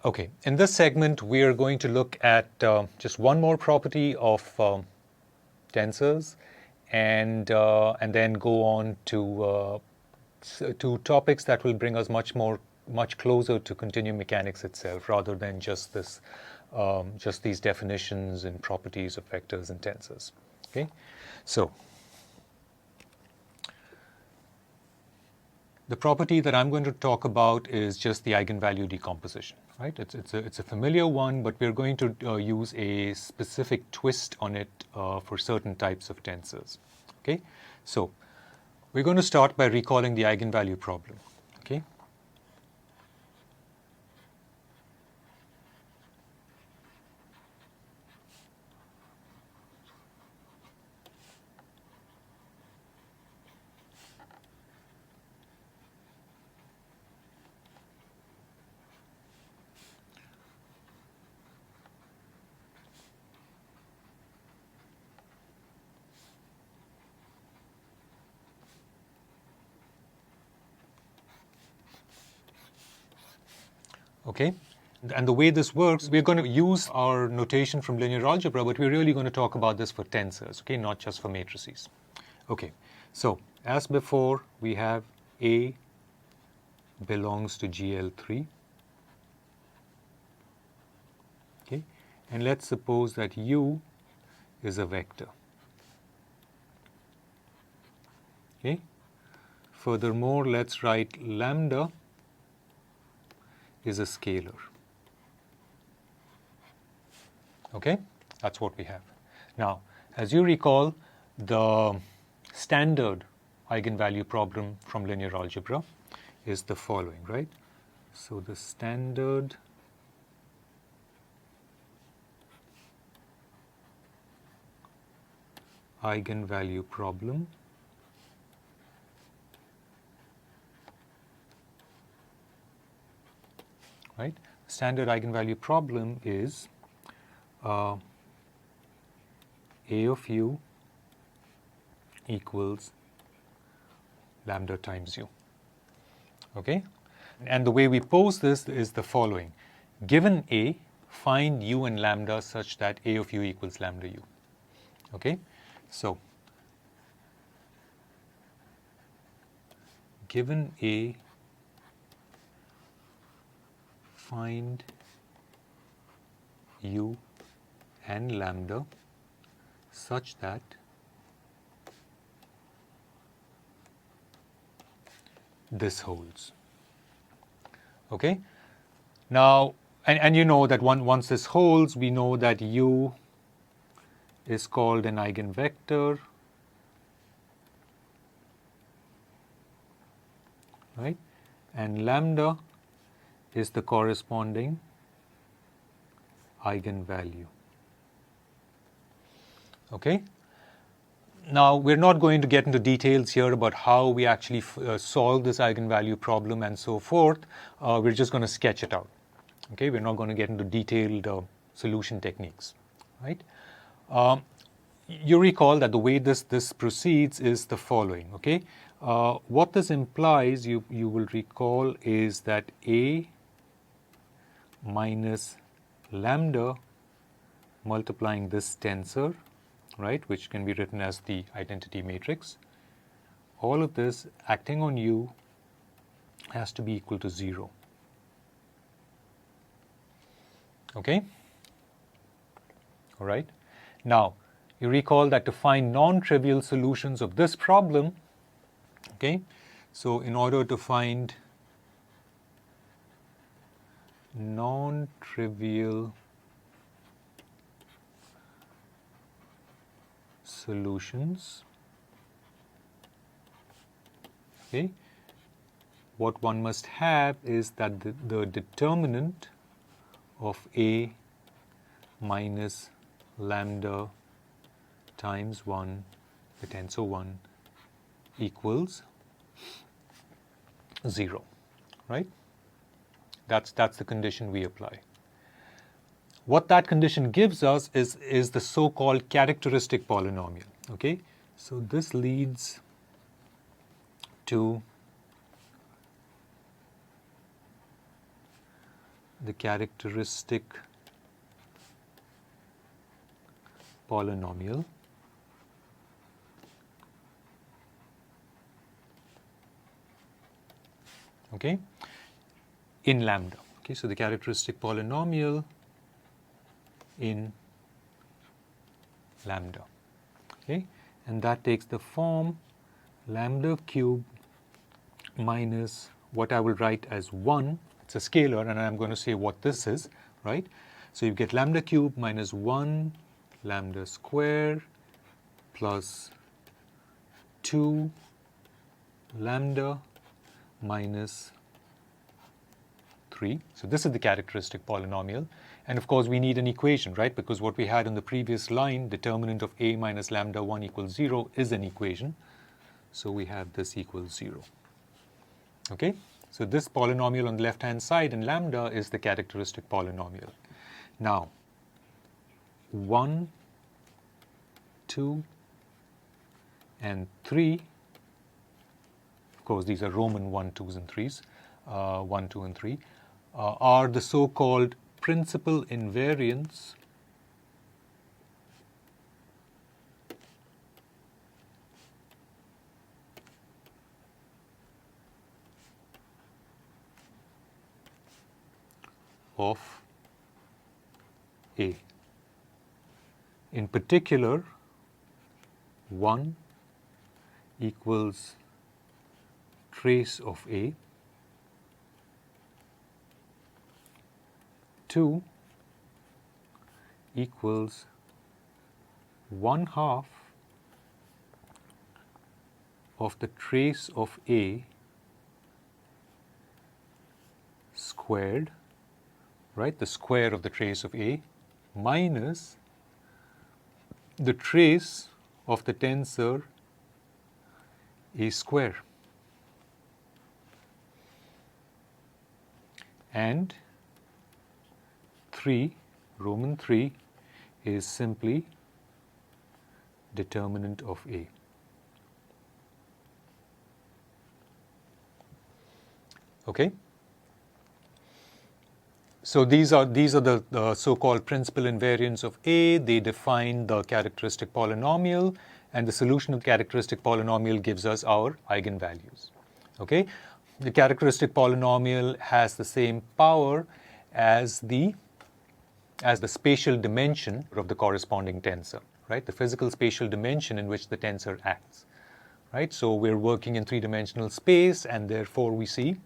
Okay, in this segment, we are going to look at just one more property of tensors, and then go on to topics that will bring us much closer to continuum mechanics itself, rather than just these definitions and properties of vectors and tensors. Okay, so the property that I'm going to talk about is just the eigenvalue decomposition. Right? It's a familiar one, but we're going to use a specific twist on it for certain types of tensors. Okay, so we're going to start by recalling the eigenvalue problem. Okay. Okay, and the way this works, we're going to use our notation from linear algebra, but we're really going to talk about this for tensors, okay, not just for matrices. Okay, so as before, we have A belongs to GL3. Okay, and let's suppose that U is a vector. Okay, furthermore, let's write lambda is a scalar. Okay, that's what we have. Now, as you recall, the standard eigenvalue problem from linear algebra is the following, right? So the standard eigenvalue problem right? Standard eigenvalue problem is A of u equals lambda times u. Okay? And the way we pose this is the following. Given A, find u and lambda such that A of u equals lambda u. Okay? So, given A, find u and lambda such that this holds. Okay? Now, and you know that once this holds, we know that u is called an eigenvector, right? And lambda is the corresponding eigenvalue. Okay? Now, we're not going to get into details here about how we actually solve this eigenvalue problem and so forth. We're just going to sketch it out. Okay? We're not going to get into detailed solution techniques. Right? You recall that the way this proceeds is the following. Okay? What this implies, you will recall, is that A minus lambda multiplying this tensor, right, which can be written as the identity matrix, all of this acting on u has to be equal to 0. Okay? All right. Now, you recall that to find non-trivial solutions of this problem, okay, so in order to find non-trivial solutions, okay, what one must have is that the determinant of A minus lambda times 1, the tensor 1, equals 0, right? That's the condition we apply. What that condition gives us is the so-called characteristic polynomial. Okay, so this leads to the characteristic polynomial okay, in lambda. Okay, so the characteristic polynomial in lambda. Okay, and that takes the form lambda cube minus what I will write as 1. It's a scalar, and I'm going to say what this is, right? So you get lambda cube minus 1 lambda square plus 2 lambda minus 3. So this is the characteristic polynomial. And of course, we need an equation, right? Because what we had in the previous line, determinant of a minus lambda 1 equals 0 is an equation. So we have this equals 0. Okay? So this polynomial on the left-hand side in lambda is the characteristic polynomial. Now, 1, 2, and 3, of course, these are Roman 1, 2s, and 3s, 1, 2, and 3, are the so-called principal invariants of A. In particular, 1 equals trace of A, 2 equals 1/2 of the trace of A squared, right, the square of the trace of A, minus the trace of the tensor A square. And 3, Roman 3, is simply determinant of A. Okay? So these are the so-called principal invariants of A. They define the characteristic polynomial, and the solution of the characteristic polynomial gives us our eigenvalues. Okay? The characteristic polynomial has the same power as the spatial dimension of the corresponding tensor, right? The physical spatial dimension in which the tensor acts, right? So we're working in three-dimensional space, and therefore we see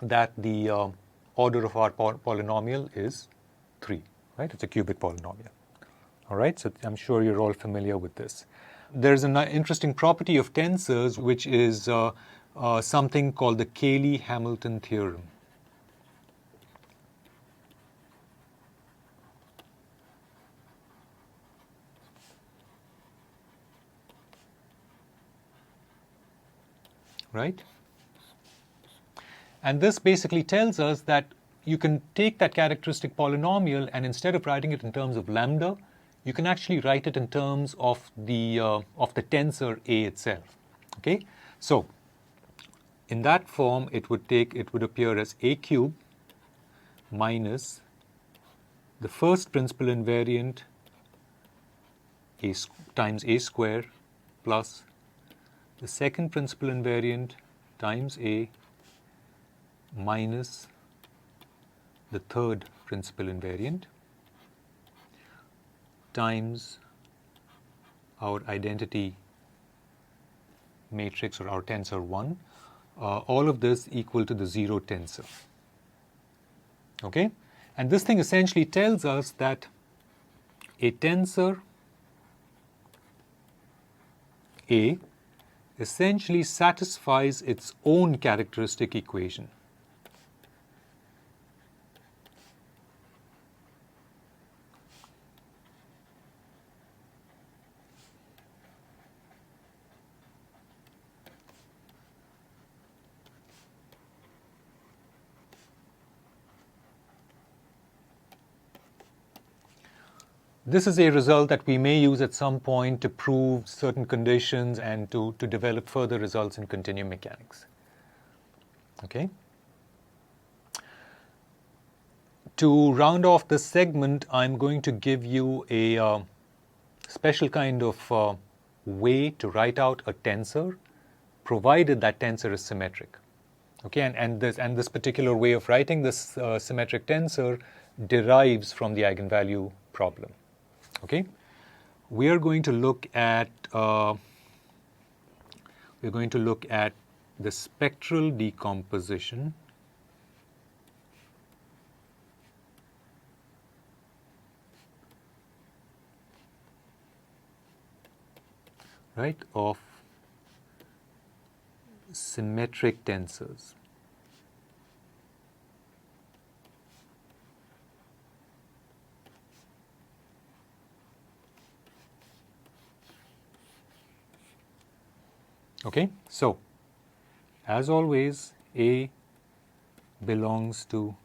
that the order of our polynomial is 3, right? It's a cubic polynomial. All right, so I'm sure you're all familiar with this. There's an interesting property of tensors, which is something called the Cayley-Hamilton theorem. Right? And this basically tells us that you can take that characteristic polynomial, and instead of writing it in terms of lambda, you can actually write it in terms of the tensor A itself. Okay? So in that form, it would appear as A cube minus the first principal invariant times A square plus the second principal invariant times A minus the third principal invariant times our identity matrix, or our tensor 1, all of this equal to the 0 tensor. Okay? And this thing essentially tells us that a tensor A essentially satisfies its own characteristic equation. This is a result that we may use at some point to prove certain conditions and to develop further results in continuum mechanics. Okay? To round off this segment, I'm going to give you a special kind of way to write out a tensor, provided that tensor is symmetric. Okay, and this particular way of writing this symmetric tensor derives from the eigenvalue problem. Okay, we are going to look at the spectral decomposition of symmetric tensors. Okay, so as always, A belongs to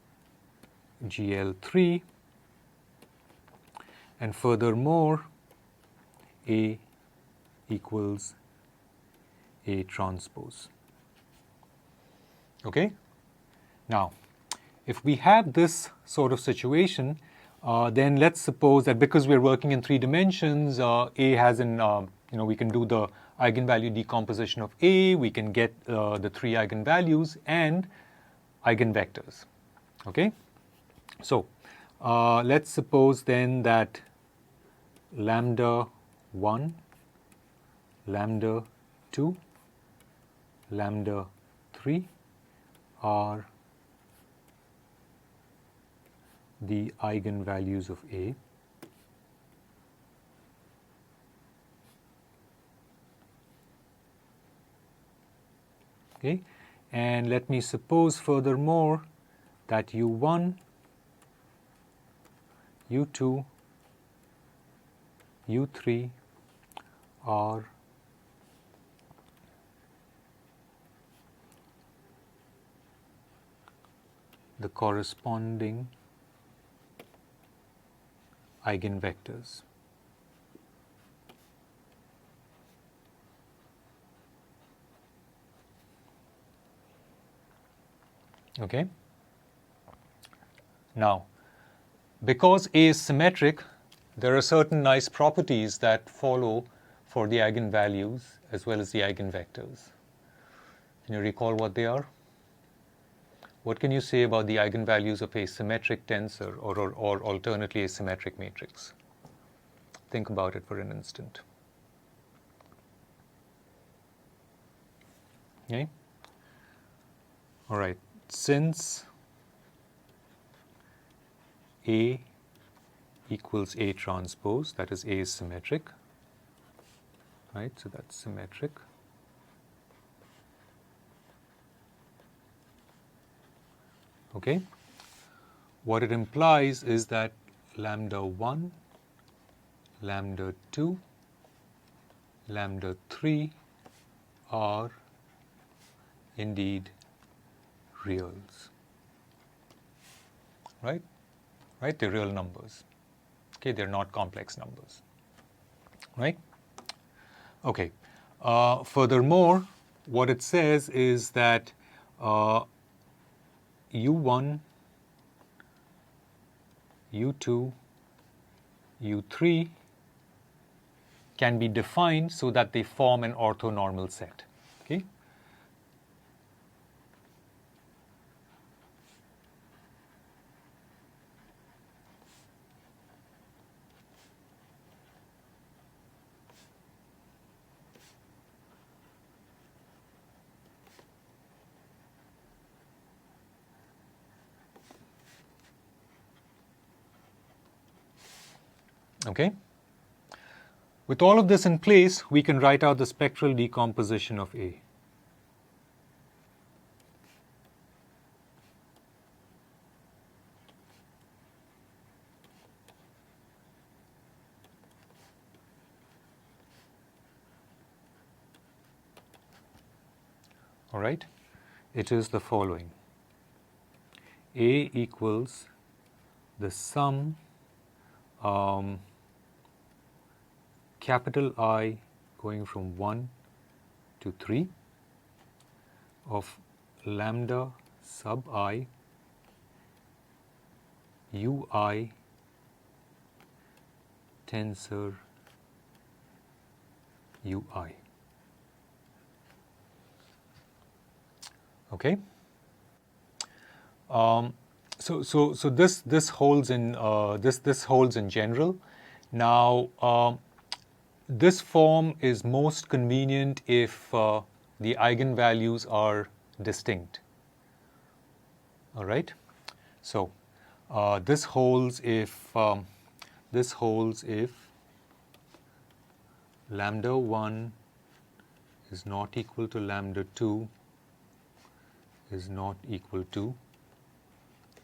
GL3, and furthermore, A equals A transpose. Okay, now if we have this sort of situation, then let's suppose that because we're working in 3 dimensions, A has an we can do the eigenvalue decomposition of A, we can get the 3 eigenvalues and eigenvectors. Okay, so let's suppose then that lambda 1, lambda 2, lambda 3 are the eigenvalues of A. Okay, and let me suppose furthermore that U1, U2, U3 are the corresponding eigenvectors. Okay. Now, because A is symmetric, there are certain nice properties that follow for the eigenvalues as well as the eigenvectors. Can you recall what they are? What can you say about the eigenvalues of a symmetric tensor or alternately a symmetric matrix? Think about it for an instant. Okay? All right. Since A equals A transpose, that is A is symmetric, right? So that's symmetric. Okay? What it implies is that lambda 1, lambda 2, lambda 3 are indeed reals. Right? Right? They're real numbers. Okay, they're not complex numbers. Right? Okay. Furthermore, what it says is that U1, U2, U3 can be defined so that they form an orthonormal set. Okay? Okay? With all of this in place, we can write out the spectral decomposition of A. All right? It is the following. A equals the sum capital I going from 1 to 3 of lambda sub I ui tensor ui. Okay. So this holds in this holds in general. Now this form is most convenient if the eigenvalues are distinct. All right. So this holds if lambda 1 is not equal to lambda 2 is not equal to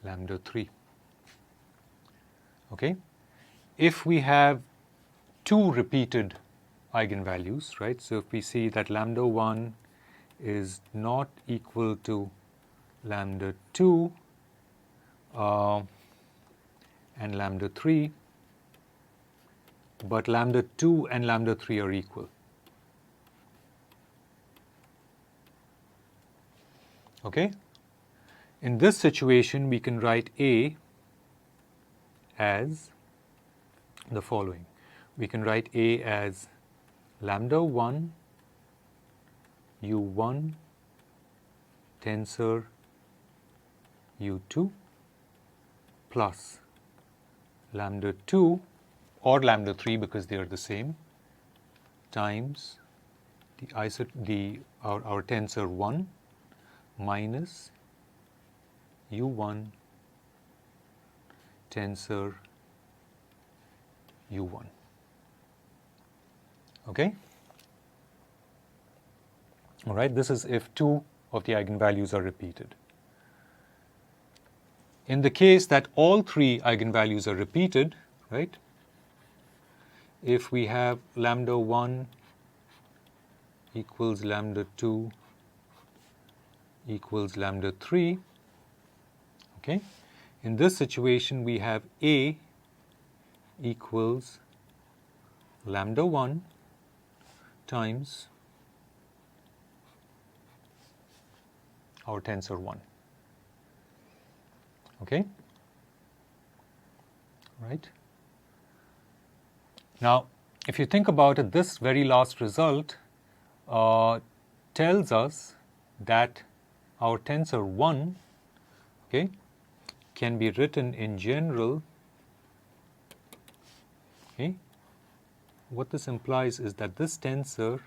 lambda 3. Okay. If we have two repeated eigenvalues, right? So if we see that lambda 1 is not equal to lambda 2 and lambda 3, but lambda 2 and lambda 3 are equal. Okay? In this situation, we can write A as the following. We can write A as lambda 1 u1 tensor u2 plus lambda 2 or lambda 3 because they are the same times our tensor 1 minus u1 tensor u1. Okay? All right, this is if two of the eigenvalues are repeated. In the case that all three eigenvalues are repeated, right, if we have lambda 1 equals lambda 2 equals lambda 3, okay, in this situation we have A equals lambda 1 times our tensor 1. Okay? Right? Now, if you think about it, this very last result tells us that our tensor 1, okay, can be written in general. Okay? What this implies is that this tensor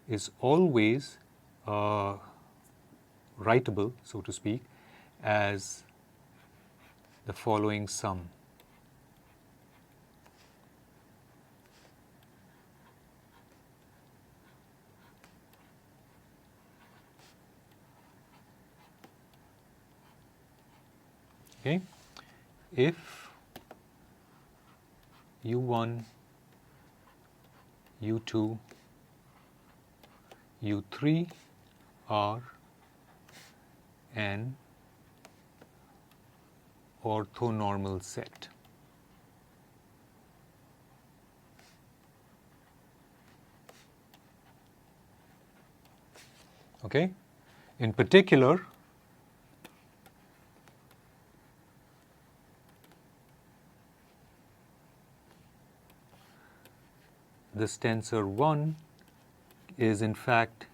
is always writable, so to speak, as the following sum. Okay, if u1, u2, u3 are an orthonormal set. Okay, in particular, this tensor 1 is in fact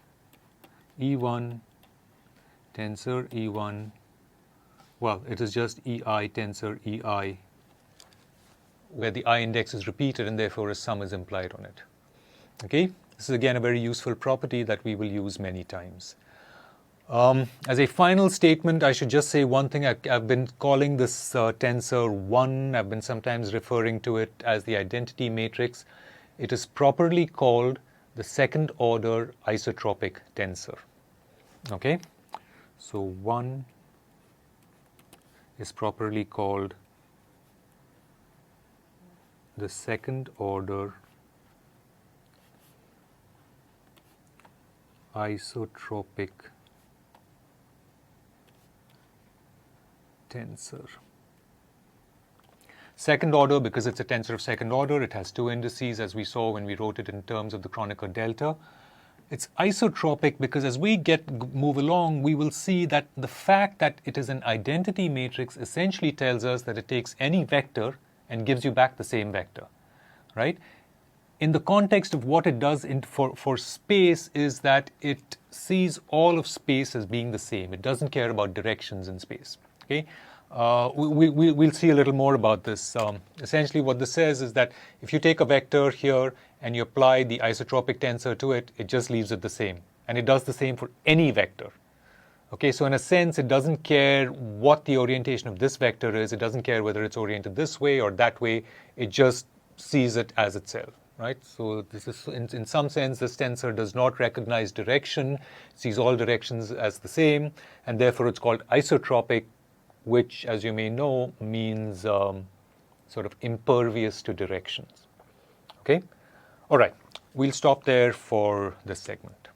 E1 tensor E1, well, it is just EI tensor EI, where the I index is repeated and therefore a sum is implied on it. Okay, this is again a very useful property that we will use many times. As a final statement, I should just say one thing. I've been calling this tensor 1. I've been sometimes referring to it as the identity matrix. It is properly called the second order isotropic tensor. Okay, so 1 is properly called the second order isotropic tensor. Second order because it's a tensor of second order. It has two indices, as we saw when we wrote it in terms of the Kronecker delta. It's isotropic because as we move along, we will see that the fact that it is an identity matrix essentially tells us that it takes any vector and gives you back the same vector, right? In the context of what it does for space is that it sees all of space as being the same. It doesn't care about directions in space, okay? We'll see a little more about this. Essentially what this says is that if you take a vector here and you apply the isotropic tensor to it, it just leaves it the same. And it does the same for any vector. Okay, so in a sense, it doesn't care what the orientation of this vector is. It doesn't care whether it's oriented this way or that way. It just sees it as itself, right? So this is, in some sense, this tensor does not recognize direction. It sees all directions as the same, and therefore it's called isotropic, which, as you may know, means sort of impervious to directions. Okay? All right, we'll stop there for this segment.